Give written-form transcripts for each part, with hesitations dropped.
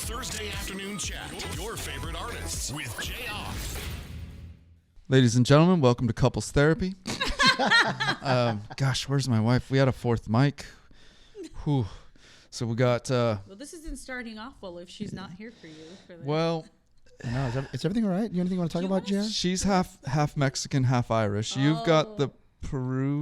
Thursday afternoon chat. Your favorite artists with Jayar. Ladies and gentlemen, welcome to Couples Therapy. Gosh, where's my wife? We had a fourth mic. Whew. So we got... well, this isn't starting off well if she's not here for you. Well... No, is everything all right? You anything you want to talk about, Jen? She's half Mexican, half Irish. You've got the Peruvian.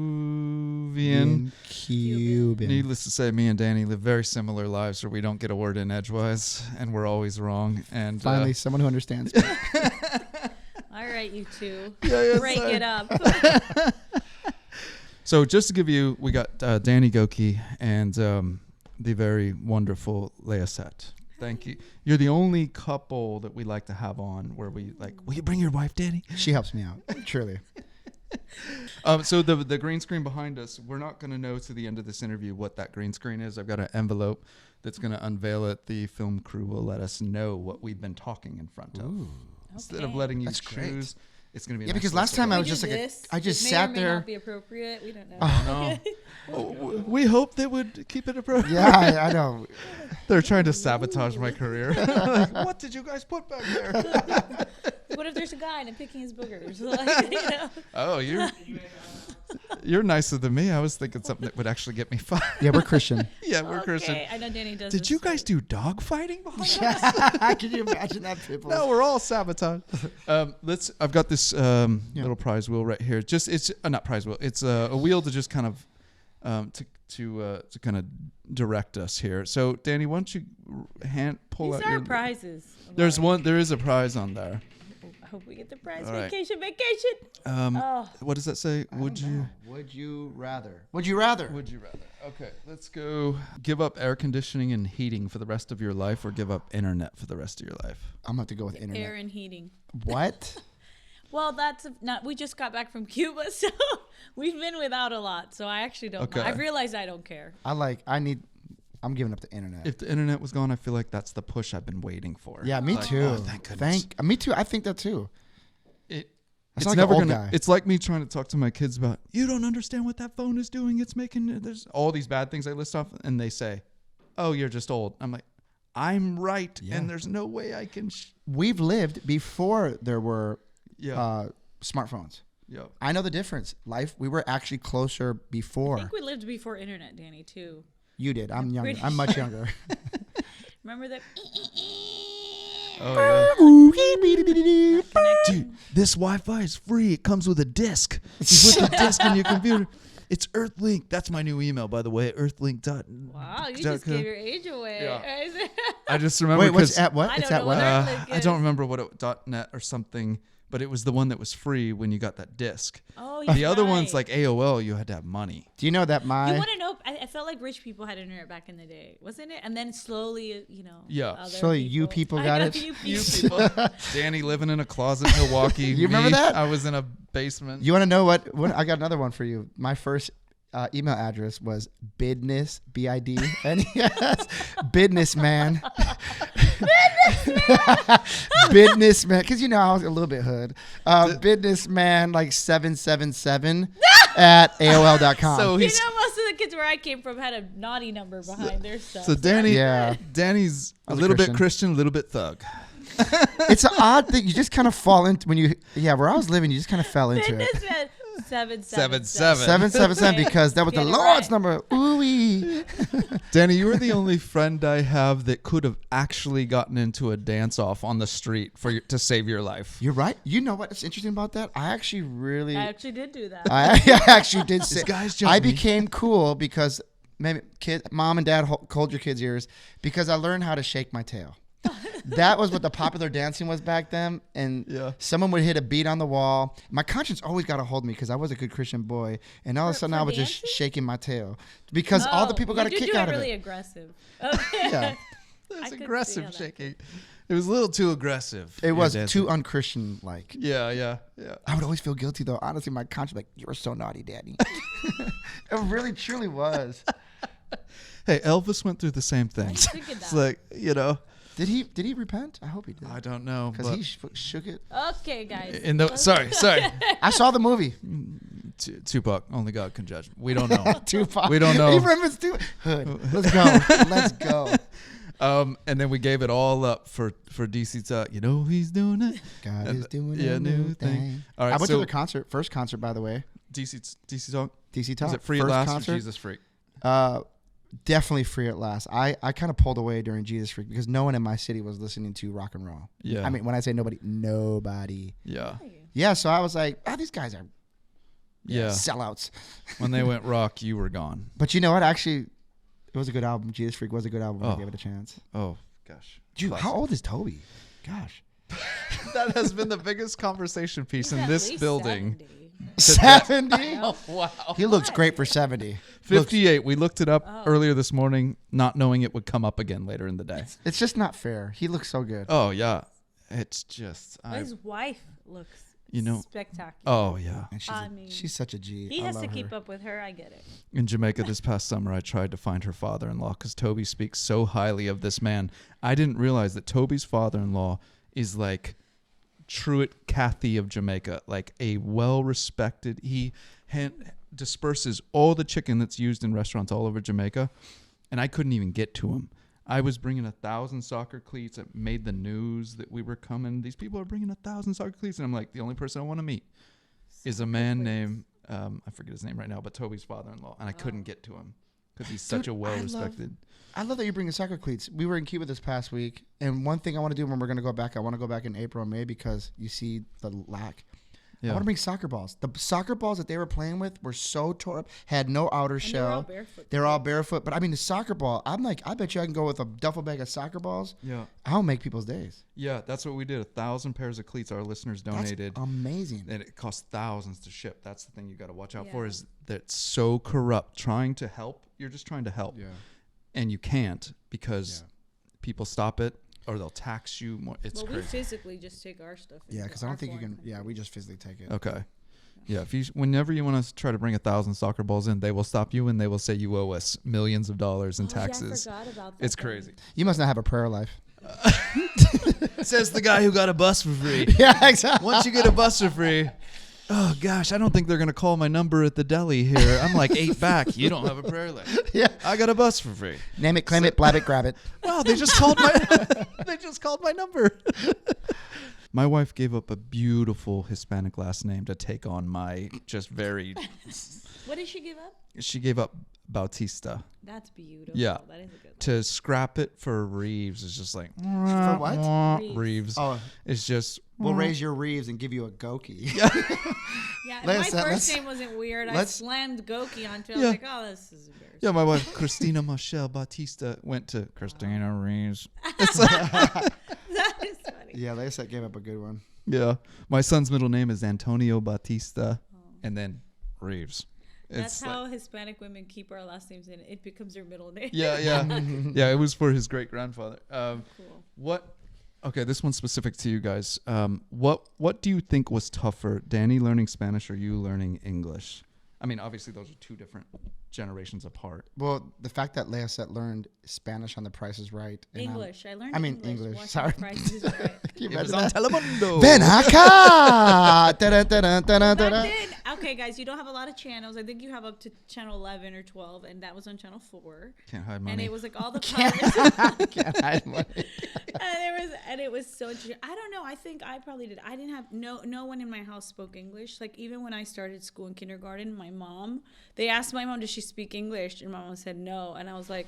Cuban. Needless to say, me and Danny live very similar lives where we don't get a word in edgewise, and we're always wrong. And finally, someone who understands me. All right, you two. Yeah, break it up. So just to give you, we got Danny Gokey and the very wonderful Leyicet. Thank you. You're the only couple that we like to have on where we like, will you bring your wife, Danny? She helps me out, truly. So the green screen behind us, we're not going to know to the end of this interview what that green screen is. I've got an envelope that's going to unveil it. The film crew will let us know what we've been talking in front of. Ooh. Instead of letting you That's choose, great. It's going to be Yeah, because last time I was just like, I just sat there. May or may not be appropriate. We don't know. Oh, no. We hope they would keep it appropriate. Yeah, I know. They're trying to sabotage my career. Like, what did you guys put back there? What if there's a guy and I'm picking his boogers? Like, you know? Oh, you're nicer than me. I was thinking something that would actually get me fired. Yeah, we're Christian. Yeah, we're Christian. I know Danny does. Did you guys do dog fighting behind us? Can you imagine that, people? No, we're all sabotaged. I've got this little prize wheel right here. It's not prize wheel. It's a wheel to just kind of to kind of direct us here. So, Danny, why don't you pull These out are your prizes. There's one. There is a prize on there. I hope we get the prize. All right. Vacation. What does that say? Would you rather? Okay, let's go. Give up air conditioning and heating for the rest of your life, or give up internet for the rest of your life? I'm going to go with internet. Air and heating. What? Well, that's not. We just got back from Cuba, so we've been without a lot. So I actually don't. Okay. I realized I don't care. I'm giving up the internet. If the internet was gone, I feel like that's the push I've been waiting for. Yeah, me too. Oh, thank goodness. Me too. I think that too. It's like never an old gonna. guy. It's like me trying to talk to my kids about. You don't understand what that phone is doing. It's making. There's all these bad things I list off, and they say, "Oh, you're just old." I'm like, I'm right, and there's no way I can. We've lived before there were smartphones. Yeah. I know the difference. We were actually closer before. I think we lived before internet, Danny, too. You did. I'm younger. I'm much younger. Remember that? Oh, yeah. Dude, this Wi-Fi is free. It comes with a disc. You put the disc in your computer. It's Earthlink. That's my new email, by the way. Earthlink. Wow, you just gave your age away. Yeah. I just remember. Wait, what's at what? I It's don't at know what? what Earthlink I is. don't remember what .net or something, but it was the one that was free when you got that disc. Oh, The you're other right. ones like AOL, you had to have money. Do you know that You my want to know? I felt like rich people had internet back in the day, wasn't it? And then slowly, Yeah. other Slowly you people got it? You You people. people, Danny living in a closet in Milwaukee. You remember that? I was in a basement. You want to know what? I got another one for you. My first email address was Bidness, BIDNES, Businessman. Businessman, because I was a little bit hood. Businessman like 777 at AOL.com. So Most of the kids where I came from had a naughty number behind their stuff. So Danny's a little bit Christian, a little bit thug. It's an odd thing. You just kind of fall into where I was living, you just kind of fell into it. Businessman 777. 777 because that was the Get it Lord's right. number. Ooh-wee. Danny, you were the only friend I have that could have actually gotten into a dance-off on the street to save your life. You're right. You know what's interesting about that? I actually did do that. I actually did say. guy's just I me. became cool because maybe mom and dad hold your kids' ears because I learned how to shake my tail. That was what the popular dancing was back then. And someone would hit a beat on the wall. My conscience always got a hold of me because I was a good Christian boy. And all of a sudden I was just shaking my tail because all the people got a kick out of it. Really aggressive. Okay. Yeah. It was I could aggressive see how shaking. It was a little too aggressive. It was too unchristian-like. Yeah. I would always feel guilty, though. Honestly, my conscience like, you were so naughty, Daddy. It really, truly was. Hey, Elvis went through the same thing. It's like, Did he repent? I hope he did. I don't know. Because he shook it. Okay, guys. Sorry. I saw the movie. Tupac, only God can judge. We don't know. Tupac. We don't know. He remembers Tupac. Hood. Let's go. And then we gave it all up for DC Talk. You know he's doing it. God And, is doing yeah, a new thing. All right, I went so to the first concert, by the way. DC Talk. DC Talk. Is it free first at last concert? or Jesus Freak? Definitely free at last. I kind of pulled away during Jesus Freak because no one in my city was listening to rock and roll. Yeah. I mean, when I say nobody. Yeah. Yeah, so I was like, these guys are Yeah. sellouts. When they went rock, you were gone. But you know what? Actually, it was a good album. Jesus Freak was a good album when I gave it a chance. Oh, gosh. Dude, how old is Toby? Gosh. That has been the biggest conversation piece He's in at this least building. 70. 70? Oh, wow. He looks great for 70. 58. We looked it up earlier this morning, not knowing it would come up again later in the day. It's just not fair. He looks so good. Oh, yeah. It's just... His wife looks spectacular. Oh, yeah. And she's such a G. He I has love to keep her. up with her. I get it. In Jamaica this past summer, I tried to find her father-in-law because Toby speaks so highly of this man. I didn't realize that Toby's father-in-law is like Truett Cathy of Jamaica, like a well-respected. He disperses all the chicken that's used in restaurants all over Jamaica, and I couldn't even get to him. I was bringing 1,000 soccer cleats. It made the news that we were coming. These people are bringing 1,000 soccer cleats, and I'm like, the only person I want to meet is a man named I forget his name right now, but Toby's father-in-law, and I couldn't get to him because he's such a well-respected. I love that you bring the soccer cleats. We were in Cuba this past week, and one thing I want to do when we're going to go back, I want to go back in April and May because you see the lack. I want to bring soccer balls. The soccer balls that they were playing with were so tore up, had no outer shell. They're all barefoot. But I mean, the soccer ball, I'm like, I bet you I can go with a duffel bag of soccer balls. Yeah. I'll make people's days. Yeah, that's what we did. 1,000 pairs of cleats our listeners donated. That's amazing. And it cost thousands to ship. That's the thing you got to watch out for is that it's so corrupt. Trying to help, you're just trying to help. Yeah. And you can't because people stop it or they'll tax you more. It's crazy. We physically just take our stuff. Yeah, because I don't think you can. Yeah, we just physically take it. Okay. Yeah, whenever you want to try to bring 1,000 soccer balls in, they will stop you and they will say you owe us millions of dollars in taxes. Yeah, I forgot about that. It's crazy. You must not have a prayer life. Says the guy who got a bus for free. Yeah, exactly. Once you get a bus for free, oh gosh, I don't think they're gonna call my number at the deli here. I'm like 8 back. You don't have a prayer life. Yeah, I got a bus for free. Name it, claim it, blab it, grab it. Wow, they just called my number. My wife gave up a beautiful Hispanic last name to take on my just very. What did she give up? She gave up Bautista. That's beautiful. Yeah. That is a good one. To scrap it for Reeves is just like. For what? Reeves. Oh, it's just. We'll raise your Reeves and give you a Gokey. Yeah, my first name wasn't weird. I slammed Gokey onto it. I was like, oh, this is embarrassing. Yeah, my wife, Christina Michelle Bautista, went to Christina Reeves. It's like, that is funny. Yeah, Leyicet gave up a good one. Yeah. My son's middle name is Antonio Bautista, and then Reeves. That's how Hispanic women keep our last names in. It becomes their middle name. Yeah. Yeah, it was for his great-grandfather. Cool. Okay, this one's specific to you guys. What do you think was tougher, Danny learning Spanish or you learning English? I mean, obviously those are two different generations apart. Well, the fact that Leyicet learned Spanish on The Price is Right. English. I learned English. watching Sorry. The Price is Right. It was on Telemundo. Ven acá! Okay, guys, you don't have a lot of channels. I think you have up to channel 11 or 12, and that was on channel 4. Can't hide money. And it was like all the pirates. Can't hide money. and it was so interesting. I don't know. I think I probably did. I didn't have no one in my house spoke English. Like even when I started school in kindergarten, they asked my mom, does she speak English? And my mom said no. And I was like,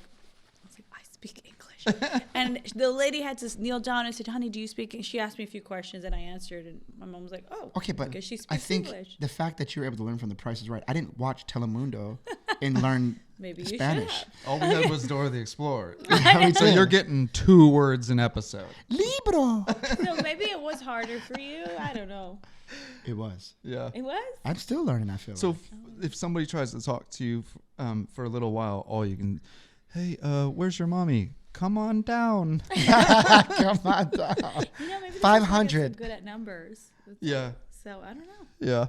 I speak English. And the lady had to kneel down and said, honey, do you speak English? She asked me a few questions and I answered. And my mom was like, oh, okay, but because she speaks I think English. The fact that you were able to learn from The Price is Right. I didn't watch Telemundo and learn Maybe Spanish. All we had was Dora the Explorer. So So you're getting 2 words an episode. Libro. So maybe it was harder for you. I don't know. It was. Yeah. It was? I'm still learning, I feel So like. if somebody tries to talk to you for a little while, all you can, hey, where's your mommy? Come on down. Come on down. Maybe 500. good at numbers. Yeah. So I don't know. Yeah.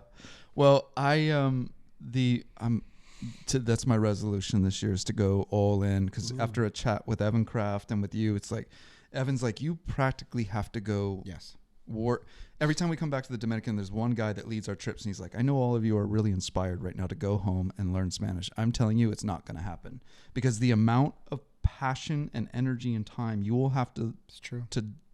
Well, that's my resolution this year is to go all in because after a chat with Evan Kraft and with you, it's like Evan's like you practically have to go. Yes. Every time we come back to the Dominican, there's one guy that leads our trips, and he's like, I know all of you are really inspired right now to go home and learn Spanish. I'm telling you, it's not going to happen because the amount of passion and energy and time, you will have to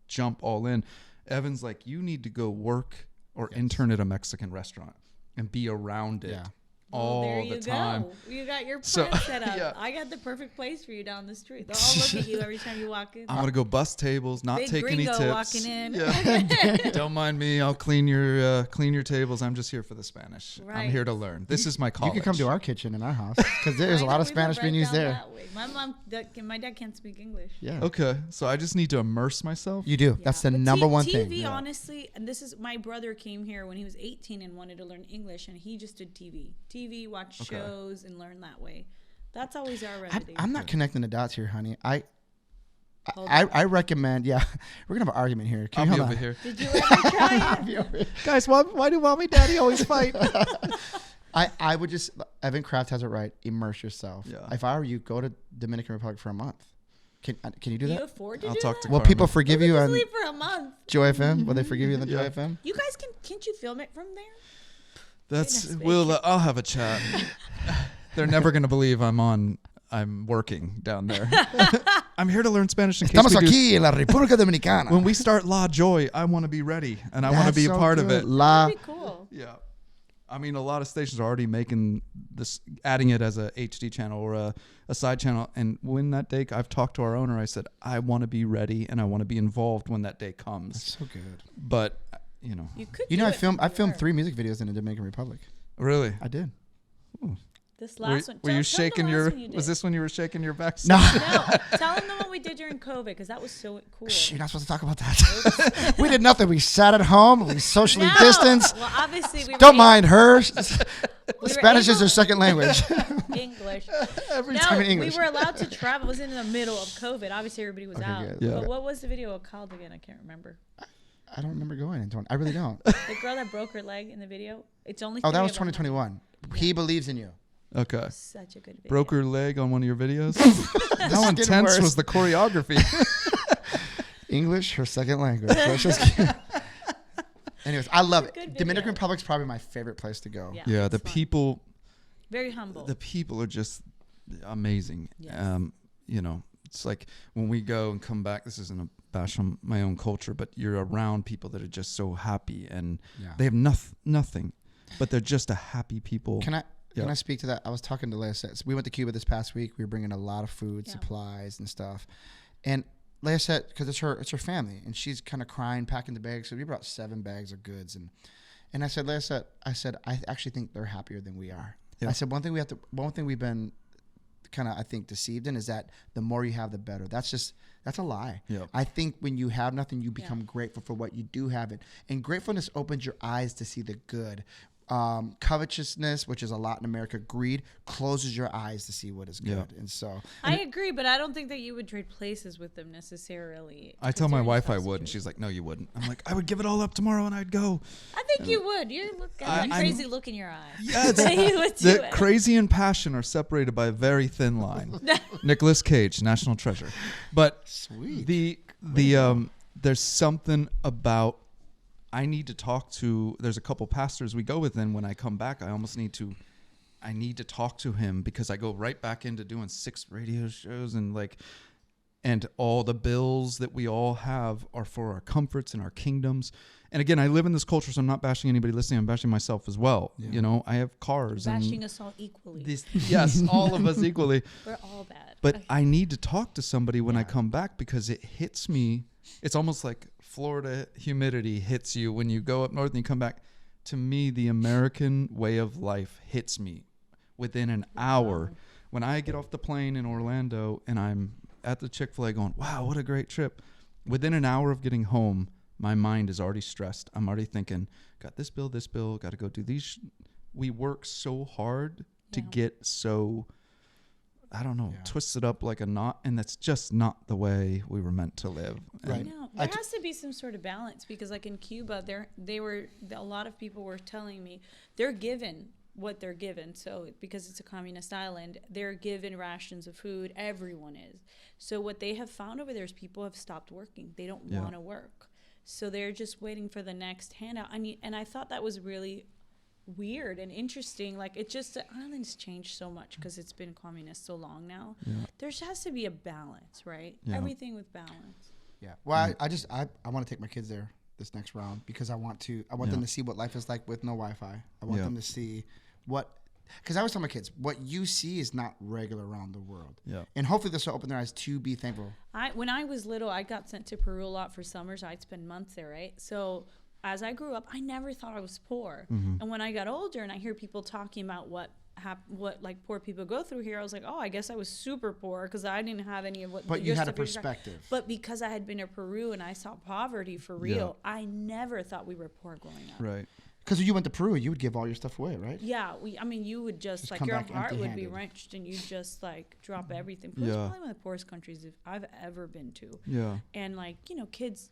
jump all in. Evan's like, you need to go work or intern at a Mexican restaurant and be around it all the time. Go. You got your plan set up. I got the perfect place for you down the street. They'll all look at you every time you walk in. I'm gonna go bus tables, not Big take any gringo tips. walking in. Yeah. Don't mind me. I'll clean your tables. I'm just here for the Spanish. Right. I'm here to learn. This is my college. You can come to our kitchen in our house because there's a lot of Spanish being used there. My dad can't speak English. Yeah. Okay, so I just need to immerse myself. You do. Yeah. That's the number one thing. TV, honestly, and this is my brother came here when he was 18 and wanted to learn English, and he just did TV. Watch shows, and learn that way. That's always our remedy. I'm not connecting the dots here, honey. I recommend. Yeah, we're gonna have an argument here. I'll be over here. Did you ever try it? Guys, why do mommy, daddy always fight? I would just. Evan Kraft has it right. Immerse yourself. Yeah. If I were you, go to Dominican Republic for a month. Can you do that? You afford to I'll do talk that? to Will Carmen. people forgive you Just on leave for a month. Joy FM? Will they forgive you on the Joy FM? You guys can't you film it from there? I'll have a chat. They're never gonna believe I'm working down there. I'm here to learn Spanish in case Estamos we do. aquí en la República Dominicana. When we start La Joy, I want to be ready and I want to be a part of it. That'd be cool. Yeah. I mean, a lot of stations are already making this, adding it as a HD channel or a side channel. And when that day, I've talked to our owner. I said, I want to be ready and I want to be involved when that day comes. That's so good. But, I filmed 3 music videos in the Dominican Republic. Really? I did. Ooh. This last one. Were you Tell them shaking the your? last one you did. Was this when you were shaking your back? No. No. Tell them the one we did during COVID because that was so cool. Shh, you're not supposed to talk about that. We did nothing. We sat at home. We socially distanced. Well, obviously we Don't mind her. were Spanish is able- her second language. English. Every time in English. We were allowed to travel. It was in the middle of COVID. Obviously, everybody was out. good. Yeah. But what was the video called again? I can't remember. I don't remember going into one. I really don't. The girl that broke her leg in the video. It's only. Oh, that 3 was of them. 2021. He believes in you. Okay. Such a good video. Broke her leg on one of your videos. This How is getting intense worse. was the choreography? English, her second language. Let's just Anyways, I love It's a good it. video. Dominican Republic's probably my favorite place to go. Yeah. Yeah, it's the fun. people. Very humble. The people are just amazing. Yes. It's like when we go and come back, this isn't a bash on my own culture, but you're around people that are just so happy and they have nothing, but they're just a happy people. Can I speak to that? I was talking to Leyicet. We went to Cuba this past week. We were bringing a lot of food, supplies, and stuff. And Leyicet, because it's her family, and she's kind of crying, packing the bags. So we brought 7 bags of goods, and I said, Leyicet, I actually think they're happier than we are. Yeah. I said one thing we've been kind of, I think, deceived in is that the more you have, the better. That's a lie. Yeah. I think when you have nothing, you become grateful for what you do have it, and gratefulness opens your eyes to see the good. Covetousness, which is a lot in America, greed closes your eyes to see what is good. And so I agree, but I don't think that you would trade places with them necessarily. I tell my wife I would, and she's like, "No, you wouldn't." I'm like, "I would give it all up tomorrow, and I'd go." I think you would. You got a crazy look in your eye. Yeah, You would do it. crazy and passion are separated by a very thin line. Nicolas Cage, national treasure. But sweet. There's something about. I need to talk to. There's a couple pastors we go with, and when I come back, I need to talk to him because I go right back into doing 6 radio shows and all the bills that we all have are for our comforts and our kingdoms. And again, I live in this culture, so I'm not bashing anybody listening. I'm bashing myself as well. Yeah. I have cars. Bashing us all equally. Yes, all of us equally. We're all bad. But I need to talk to somebody when I come back because it hits me. It's almost like Florida humidity hits you when you go up north and you come back. To me, the American way of life hits me within an hour. When I get off the plane in Orlando and I'm at the Chick-fil-A going, wow, what a great trip. Within an hour of getting home, my mind is already stressed. I'm already thinking, got this bill, got to go do these. We work so hard to get so... I don't know, twisted up like a knot, and that's just not the way we were meant to live. Right. No, there has to be some sort of balance because, like in Cuba, a lot of people were telling me they're given what they're given. So because it's a communist island, they're given rations of food. Everyone is. So what they have found over there is people have stopped working. They don't want to work, so they're just waiting for the next handout. And I thought that was really weird and interesting. Like, it just, the island's changed so much because it's been communist so long now. Yeah. There has to be a balance, right? Yeah. Everything with balance. Yeah. Well, I want to take my kids there this next round because I want them to see what life is like with no Wi-Fi. I want them to see because I always tell my kids, what you see is not regular around the world. Yeah. And hopefully this will open their eyes to be thankful. When I was little, I got sent to Peru a lot for summers. I'd spend months there, right? So as I grew up, I never thought I was poor. Mm-hmm. And when I got older and I hear people talking about what like poor people go through here, I was like, oh, I guess I was super poor because I didn't have any of what. But you had a perspective. But because I had been to Peru and I saw poverty for real, I never thought we were poor growing up. Right. Because when you went to Peru, you would give all your stuff away, right? Yeah, you would just like, your heart would be wrenched and you just like drop everything. Peru's probably one of the poorest countries I've ever been to. Yeah. And like, kids,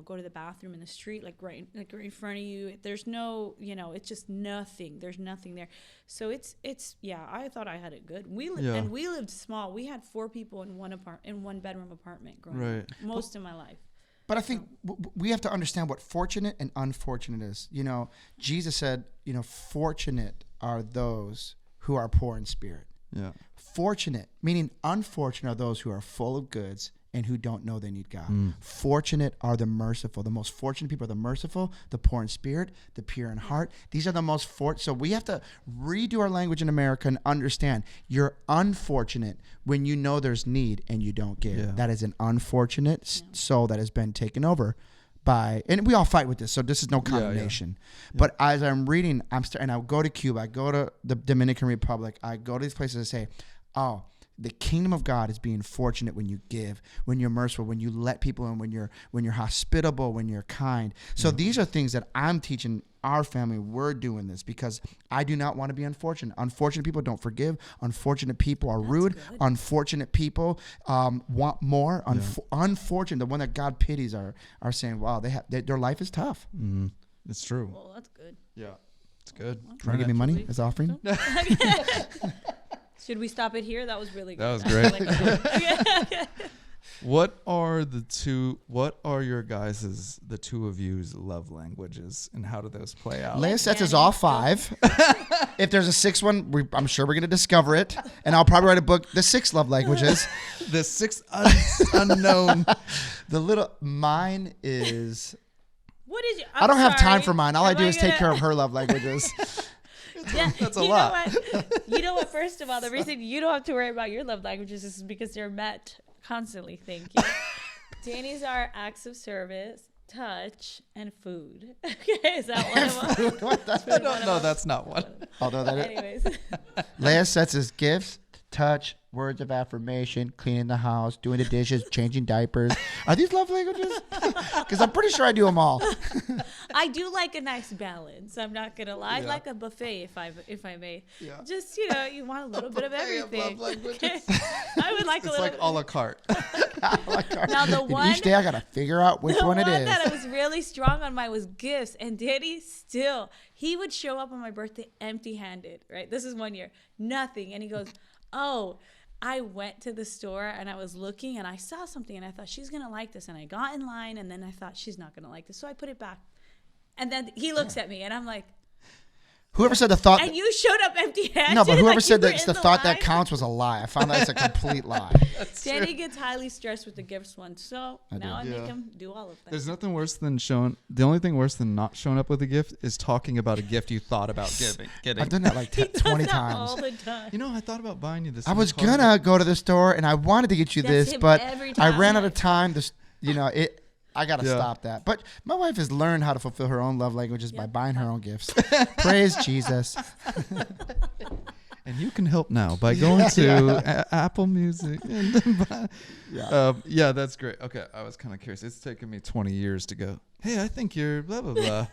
go to the bathroom in the street, like right in front of you. There's no, it's just nothing. There's nothing there. So it's I thought I had it good. We lived small. We had 4 people in one bedroom apartment growing up most of my life. But I think we have to understand what fortunate and unfortunate is. Jesus said, fortunate are those who are poor in spirit. Yeah. Fortunate, meaning unfortunate are those who are full of goods and who don't know they need God. Fortunate are the merciful. The most fortunate people are the merciful, the poor in spirit, the pure in heart. These are the most fortunate. So we have to redo our language in America and understand you're unfortunate when you know there's need and you don't give. Yeah. That is an unfortunate soul that has been taken over by, and we all fight with this, so this is no condemnation. Yeah. But as I'm reading, and I'll go to Cuba, I go to the Dominican Republic, I go to these places and say, oh, the kingdom of God is being fortunate when you give, when you're merciful, when you let people in, when you're hospitable, when you're kind. So these are things that I'm teaching our family. We're doing this because I do not want to be unfortunate. Unfortunate people don't forgive. Unfortunate people are rude. Good. Unfortunate people want more. Unfortunate, the one that God pities are saying, wow, their life is tough. Mm-hmm. It's true. Well, that's good. Yeah, it's good. Trying to give me money as offering? Should we stop it here? That was really good. That was great. What are your guys' the two of you's love languages, and how do those play out? Leyicet is all 5. If there's a 6th one, I'm sure we're going to discover it, and I'll probably write a book, The 6 Love Languages. The 6 unknown. Mine is... What is? I don't have time for mine. All I do is take care of her love languages. Yeah, that's a lot. You know what? First of all, the reason you don't have to worry about your love languages is because they're met constantly. Thank you. Danny's are acts of service, touch, and food. Okay, is that one of them? No, that's not one. Although that Anyways. Leyicet's is gifts, touch, words of affirmation, cleaning the house, doing the dishes, changing diapers. Are these love languages? Because I'm pretty sure I do them all. I do like a nice balance. I'm not gonna lie. I like a buffet, if I may. Yeah. Just you want a little bit of everything. Okay. I would like a little. It's like a la carte. Now the one each day I gotta figure out which one it is. The one that I was really strong on mine was gifts, and Danny he would show up on my birthday empty-handed. Right. This is one year, nothing, and he goes, "Oh, I went to the store and I was looking and I saw something and I thought she's gonna like this, and I got in line and then I thought she's not gonna like this, so I put it back." And then he looks at me and I'm like, whoever said the thought... And you showed up empty-handed? No, but whoever said that the thought that counts was a lie. I found that it's a complete lie. Danny gets highly stressed with the gifts one, so now I make him do all of that. There's nothing worse than the only thing worse than not showing up with a gift is talking about a gift you thought about getting. I've done that like 20 times. All the time. I thought about buying you this. I was gonna go to the store and I wanted to get you this, but I ran out of time. I got to stop that. But my wife has learned how to fulfill her own love languages by buying her own gifts. Praise Jesus. And you can help now by going to Apple Music. Yeah, that's great. Okay, I was kind of curious. It's taken me 20 years to go, hey, I think you're blah, blah, blah.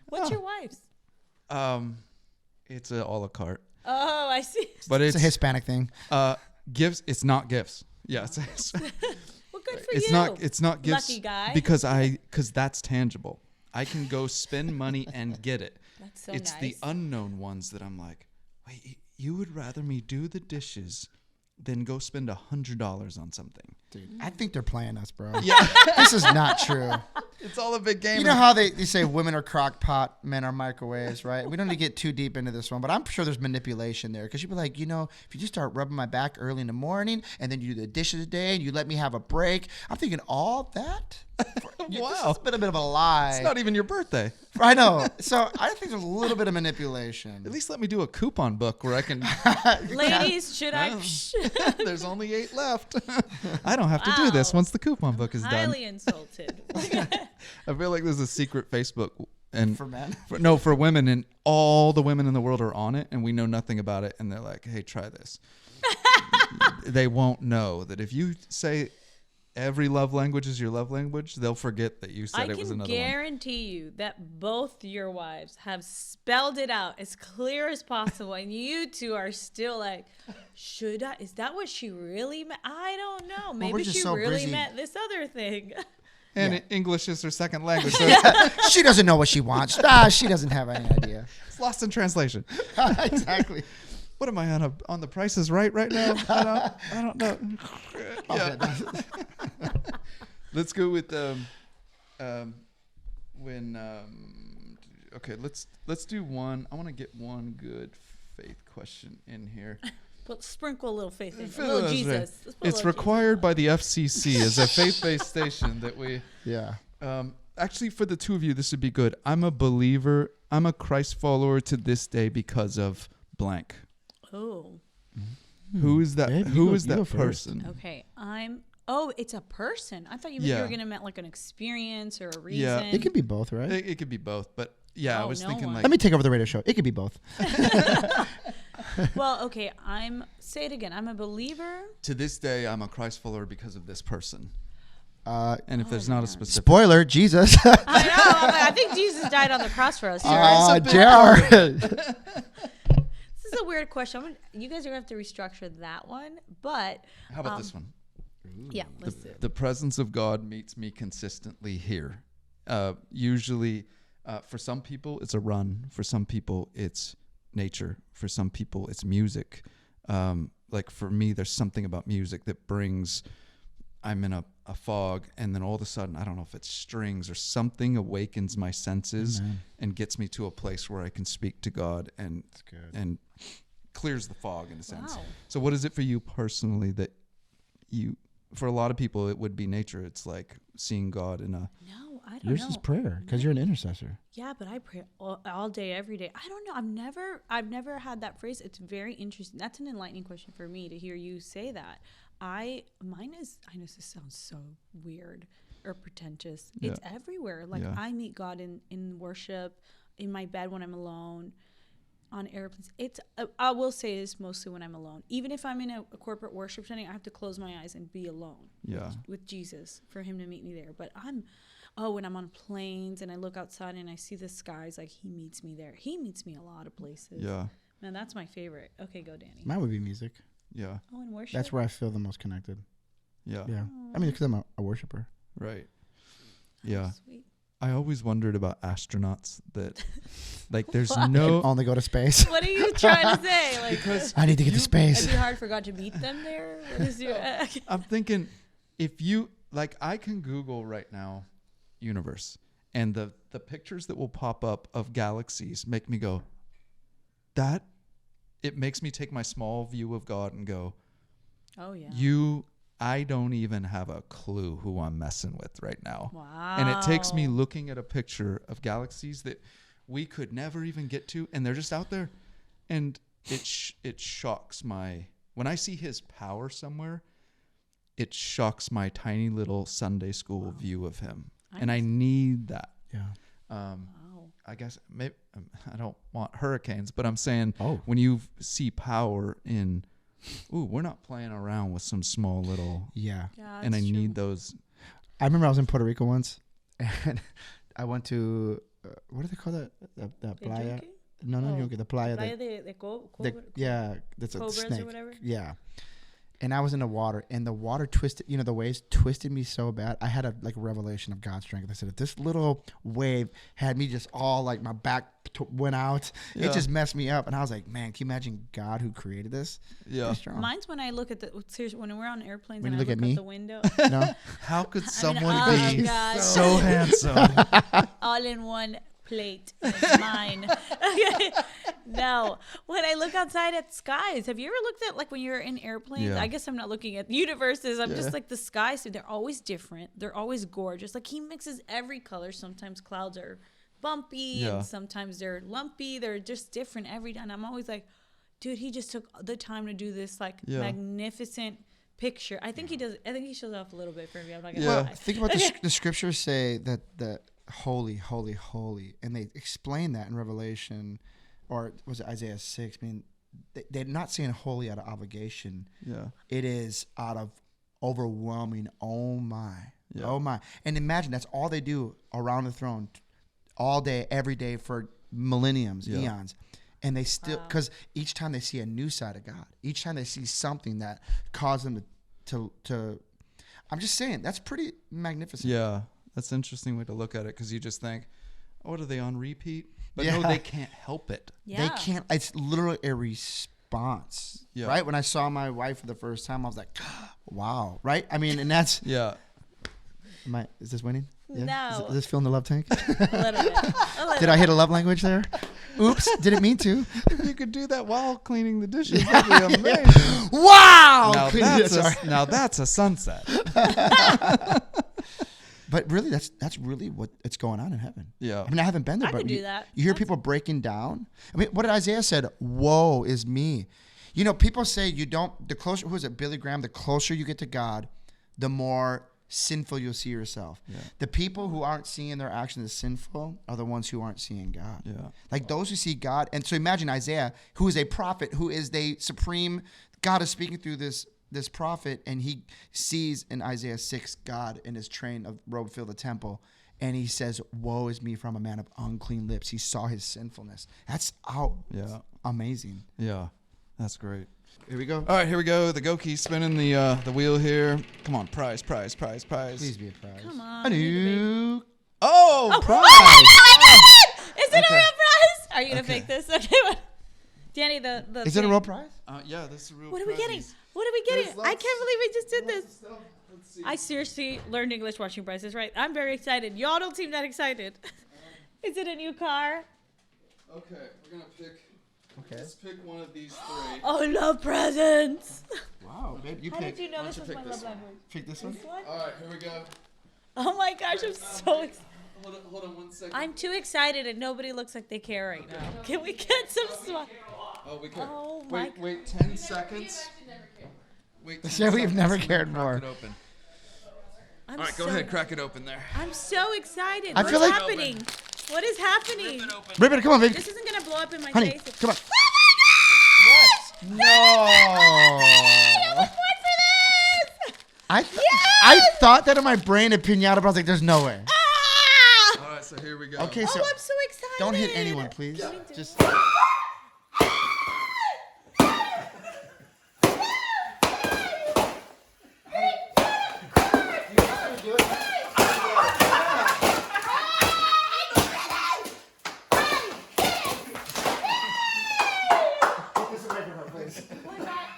What's your wife's? It's a a la carte. Oh, I see. But it's a Hispanic thing. Gifts, it's not gifts. Yeah. Well, good for you. It's not gifts. Lucky guy. Because that's tangible. I can go spend money and get it. That's so it's nice. the unknown ones that I'm like, wait, you would rather me do the dishes than go spend $100 on something. Dude, I think they're playing us, bro. Yeah. This is not true. It's all a big game. You know how they say women are crock pot, men are microwaves, right? We don't need to get too deep into this one, but I'm sure there's manipulation there because you'd be like, if you just start rubbing my back early in the morning and then you do the dishes today and you let me have a break, I'm thinking all that. Wow, this has been a bit of a lie. It's not even your birthday. I know. So I think there's a little bit of manipulation. At least let me do a coupon book where I can. Ladies, should I? There's only 8 left. I don't have to do this once the coupon book is done. Highly insulted. I feel like there's a secret Facebook and For men? For women, and all the women in the world are on it, and we know nothing about it, and they're like, "Hey, try this." They won't know that if you say every love language is your love language, they'll forget that you said it was another I can guarantee you that both your wives have spelled it out as clear as possible, and you two are still like, should I? Is that what she really meant? I don't know. Maybe she so really busy. meant this other thing. And English is her second language, so She doesn't know what she wants. She doesn't have any idea. it's lost in translation. Exactly. What am I on the Price is Right now? I don't know. Yeah. Let's go with okay, let's do one. I want to get one good faith question in here. But sprinkle a little faith in, a little Jesus. It's required by the FCC as a faith-based station that we. Yeah. Actually, for the two of you, this would be good. I'm a believer. I'm a Christ follower to this day because of blank. Oh. Who is that? Babe, Who you is go that first. person? Okay, Oh, it's a person. I thought you were gonna meant like an experience or a reason. Yeah. It could be both, right? It could be both, but yeah, I Oh, was no thinking one. like. Let me take over the radio show. It could be both. Well, okay. Say it again. I'm a believer. To this day, I'm a Christ follower because of this person. Uh, And if there's not a specific. Spoiler, Jesus. I know. I think Jesus died on the cross for us. Jayar. This is a weird question. You guys are gonna have to restructure that one. But How about this one? yeah, let's do it. The presence of God meets me consistently here. Usually, for some people, it's a run. For some people, it's nature. For some people, it's music. Like for me, there's something about music that brings. I'm in a fog, and then all of a sudden, I don't know if it's strings or something awakens my senses and gets me to a place where I can speak to God and clears the fog in a sense. Wow. So what is it for you personally that for a lot of people, it would be nature. It's like seeing God in a... No, I don't yours know. is prayer because you're an intercessor. Yeah, but I pray all day, every day. I don't know. I've never had that phrase. It's very interesting. That's an enlightening question for me to hear you say that. Mine is, I know this sounds so weird or pretentious. Yeah. It's everywhere. Like I meet God in worship, in my bed when I'm alone, on airplanes. I will say it's mostly when I'm alone. Even if I'm in a corporate worship setting, I have to close my eyes and be alone with Jesus for him to meet me there. But when I'm on planes and I look outside and I see the skies, like he meets me there. He meets me a lot of places. Yeah. Man, that's my favorite. Okay, go Danny. Mine would be music. Yeah. Oh, in worship? That's where I feel the most connected. Yeah. Yeah. I mean, because I'm a worshiper. Right. Yeah. Sweet. I always wondered about astronauts that, like, there's Can no... only go to space. What are you trying to say? Like, Because I need to get to it'd space. be hard for God to meet them there? What is your... I'm thinking if you... Like, I can Google right now universe, and the pictures that will pop up of galaxies make me go, that... It makes me take my small view of God and go, Oh, yeah. I don't even have a clue who I'm messing with right now. Wow. And it takes me looking at a picture of galaxies that we could never even get to, and they're just out there. And it shocks when I see his power somewhere, it shocks my tiny little Sunday school view of him. And I need that. Yeah. I guess maybe I don't want hurricanes, but I'm saying Oh. when you see power in, we're not playing around with some small little, Yeah. Yeah, and I that's true. need those. I remember I was in Puerto Rico once, and I went to, what do they call that? The playa? drinking? No, Oh. the playa. Playa de Yeah, that's a Cobras snake. or whatever? Yeah. and I was in the water, and the water twisted, the waves twisted me so bad. I had a revelation of God's strength. I said, if this little wave had me just all like my back went out, it just messed me up. And I was like, man, can you imagine God who created this? Yeah. Mine's when I look at seriously, when we're on airplanes When and you I look look at out me? the window. No? How could I mean, someone oh be God. so handsome? All in one plate. It's mine. Okay. No. When I look outside at skies, have you ever looked at like when you're in airplanes? Yeah. I guess I'm not looking at universes. I'm just like the skies. They're always different. They're always gorgeous. Like he mixes every color. Sometimes clouds are bumpy and sometimes they're lumpy. They're just different every time. I'm always like, dude, he just took the time to do this like magnificent picture. I think he does. I think he shows off a little bit for me. I'm not gonna lie. Think about the scriptures say that the holy, holy, holy, and they explain that in Revelation, or was it Isaiah 6? I mean, they're not saying holy out of obligation. Yeah. It is out of overwhelming. Oh my, oh my, and imagine that's all they do around the throne, all day, every day for millenniums, eons. And they still, because each time they see a new side of God, each time they see something that caused them to I'm just saying, that's pretty magnificent. Yeah, that's an interesting way to look at it, because you just think, oh, what are they on repeat? But no, they can't help it. Yeah. They can't, it's literally a response, right? When I saw my wife for the first time, I was like, wow, right? I mean, and that's, is this winning? Yeah? No. Is this filling the love tank? A little bit. Did I hit a love language there? Oops, didn't mean to. If you could do that while cleaning the dishes, that'd be amazing. Wow! Now that's a sunset. But really, that's really what it's going on in heaven. Yeah. I mean, I haven't been there, I but could do that. You hear people breaking down. I mean, what did Isaiah said? Woe is me. People say the closer, who is it, Billy Graham, the closer you get to God, the more sinful you'll see yourself. Yeah. The people who aren't seeing their actions as sinful are the ones who aren't seeing God. Yeah. Like those who see God. And so imagine Isaiah, who is a prophet, who is the supreme, God is speaking through this prophet, and he sees in Isaiah 6 God in his train of robe fill the temple, and he says, woe is me, from a man of unclean lips. He saw his sinfulness. That's amazing. Yeah, that's great. Here we go. All right, here we go. The Gokey spinning the wheel here. Come on, prize. Please be a prize. Come on. Oh, prize. Oh my God! Is it a real prize? Are you going to fake this? Okay. Danny, the Is it a real prize? Yeah, this is a real What are prize. we getting? What are we getting? There's I can't believe we just did this. Let's see. I seriously learned English watching Price is Right. I'm very excited. Y'all don't seem that excited. Is it a new car? Okay, we're going to pick. Let's pick one of these three. Oh, love presents. Wow, babe, you How pick. did you know this was my love one? language? Pick this one? All right, here we go. Oh my gosh, I'm so excited. Hold on 1 second. I'm too excited and nobody looks like they care right now. Can we get some smile? Oh, we can. Oh my. Wait 10 seconds. Wait 10 Yeah, we've never seconds. cared Crack more. it open. I'm All right, go ahead, crack it open there. I'm so excited. I What's feel like- happening? What is happening? Rip it, come on, baby. This isn't gonna blow up in my Honey, face. come on. Oh my gosh! No. I thought that in my brain, a pinata, but I was like, there's no way. Ah! All right, so here we go. Okay, Oh, so I'm so excited. don't hit anyone, please. Just.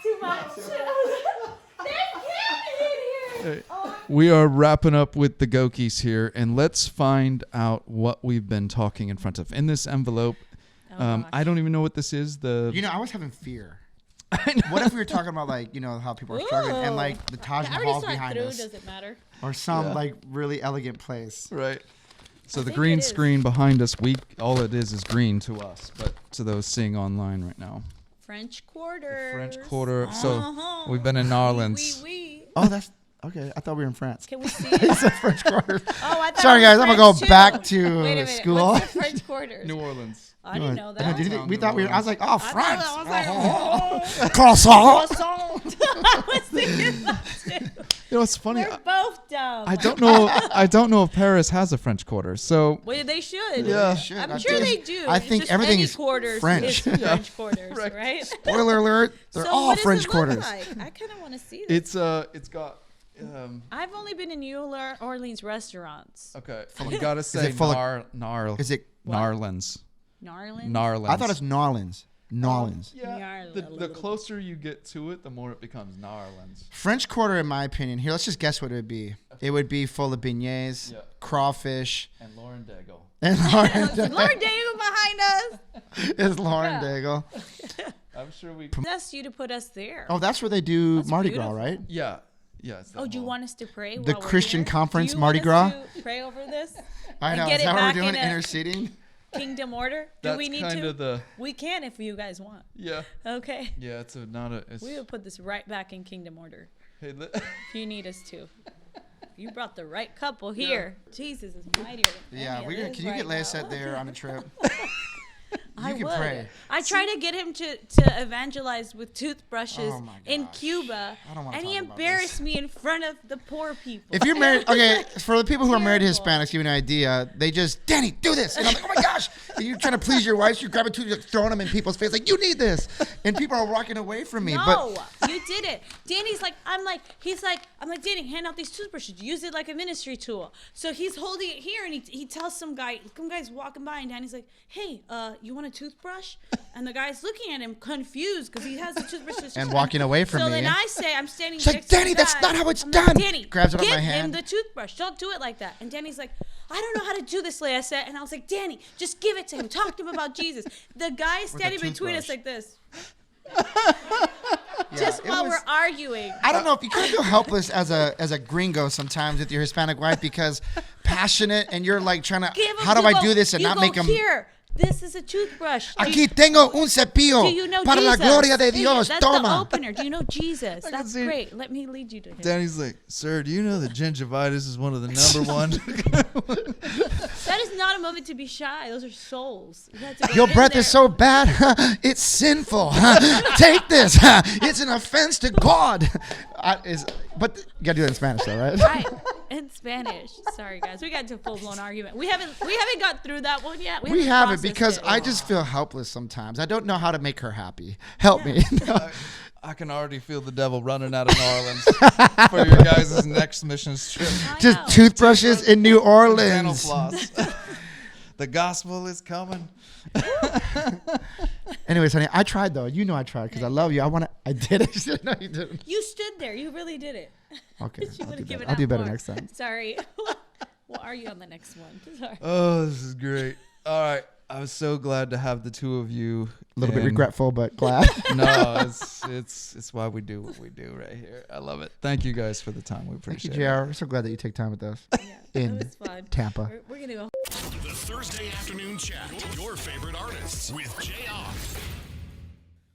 Too much. We are wrapping up with the Gokeys here, and let's find out what we've been talking in front of. In this envelope, I don't even know what this is. I was having fear. What if we were talking about how people are struggling and the Taj Mahal's behind us, Doesn't matter. or some really elegant place? Right. So the think green it is. screen behind us, all it is green to us, but to those seeing online right now. French Quarter. French Quarter. So Uh-huh. we've been in New Orleans. Oui. Oh, that's okay. I thought we were in France. Can we see It's it? a French Quarter. Oh, I thought Sorry, it was guys. I'm gonna French go too. back to Wait a minute. school. What's the French Quarters? New Orleans. I didn't know that. We thought we were. I was like, oh, France. I was like, Croissant. croissant. I was thinking that too. You know, it's funny. We're both dumb. I don't know. I don't know if Paris has a French Quarter. So Well, they should. Yeah. They should. I'm I sure think- they do. I It's think just everything any is quarters French. is French quarters, Right. right? Spoiler alert, they're So all what does French it look quarters. like? I kind of want to see this. it's got. I've only been in New Orleans restaurants. Okay, you gotta say it full of- Narl. Is it? Narlands? Narland? Narlands. I thought it's Narlands. Narlands. Yeah. The closer you get to it, the more it becomes Narlands. French Quarter, in my opinion. Here, let's just guess what it would be. It would be full of beignets, crawfish, And Lauren Daigle. and Lauren. Lord Daniel behind us. Is Lauren Yeah. Daigle. I'm sure we. Asked you to put us there. Oh, that's where they do That's Mardi beautiful. Gras, right? Yeah. Yeah. It's that Oh, do you whole- want us to pray? The while we're Christian here? Conference Do you Mardi want us Gras? to pray over this? I And know. get Is it that what back we're doing? in a- Interceding? Kingdom order? Do That's we need kind to? of the. We can if you guys want. Yeah. Okay. Yeah. It's a not a. It's, We will put this right back in kingdom order hey, if you need us to. You brought the right couple here. Jesus is mightier than Yeah. any We're of gonna. this Can you get right Leyicet now. there on a trip? I You can would. pray. I try to get him to evangelize with toothbrushes Oh my in gosh. Cuba, I don't wanna and he talk about embarrassed me in front of the poor people. If you're married, okay, for the people who are married to Terrible. Hispanics, give you an idea. They just, Danny, do this, and I'm like, oh my gosh! And you're trying to please your wife, so you grab a tooth, you're throwing them in people's face, like you need this, and people are walking away from me. No, But you did it. Danny's like, I'm like, Danny, hand out these toothbrushes. Use it like a ministry tool. So he's holding it here, and he tells some guy's walking by, and Danny's like, hey, you want a toothbrush? And the guy's looking at him confused because he has the toothbrush. And walking away from so me. then I say, I'm standing She's like, next to Danny, the that's guy. not how it's I'm like, done. Danny, Grabs it off give my him hand. the toothbrush. Don't do it like that. And Danny's like, I don't know how to do this, Leyicet. And I was like, Danny, just give it to him. Talk to him about Jesus. The guy standing between us toothbrush. like this. yeah, Just it while was- we're arguing. I don't know if you kind of feel helpless as a gringo sometimes with your Hispanic wife because passionate and you're like trying to, Give him- how do you I go- do this and you not go, make them? Here, this is a toothbrush. Aquí tengo un cepillo Do you know para la Jesus? gloria de Hey, Dios. That's the Toma. opener. Do you know Jesus? can That's see- great. Let me lead you to him. Danny's like, sir, do you know that gingivitis is one of the number one? That is not a moment to be shy. Those are souls. You have to go Your in breath there. is so bad, it's sinful. Take this. It's an offense to God. But you gotta do it in Spanish, though, right? Right. In Spanish. Sorry, guys. We got into a full-blown argument. We haven't got through that one yet. We haven't processed because it. I just feel helpless sometimes. I don't know how to make her happy. Help me. I can already feel the devil running out of New Orleans for your guys' next mission trip. I know. Just toothbrushes in New Dental Orleans. floss. The gospel is coming. Anyways, honey, I tried though. You know I tried because I love you. I did it. No, you didn't. You stood there. You really did it. Okay, You I'll would've do given better. I'll do out better more. next time. Sorry. Well, are you on the next one? Sorry. Oh, this is great. All right. I was so glad to have the two of you. A little bit and- regretful, but glad. No, it's why we do what we do right here. I love it. Thank you guys for the time. We Thank you, appreciate it. JR. We're so glad that you take time with us Yeah, in that was fun. Tampa. We're gonna go. The Thursday Afternoon Chat. Your favorite artists with Jayar.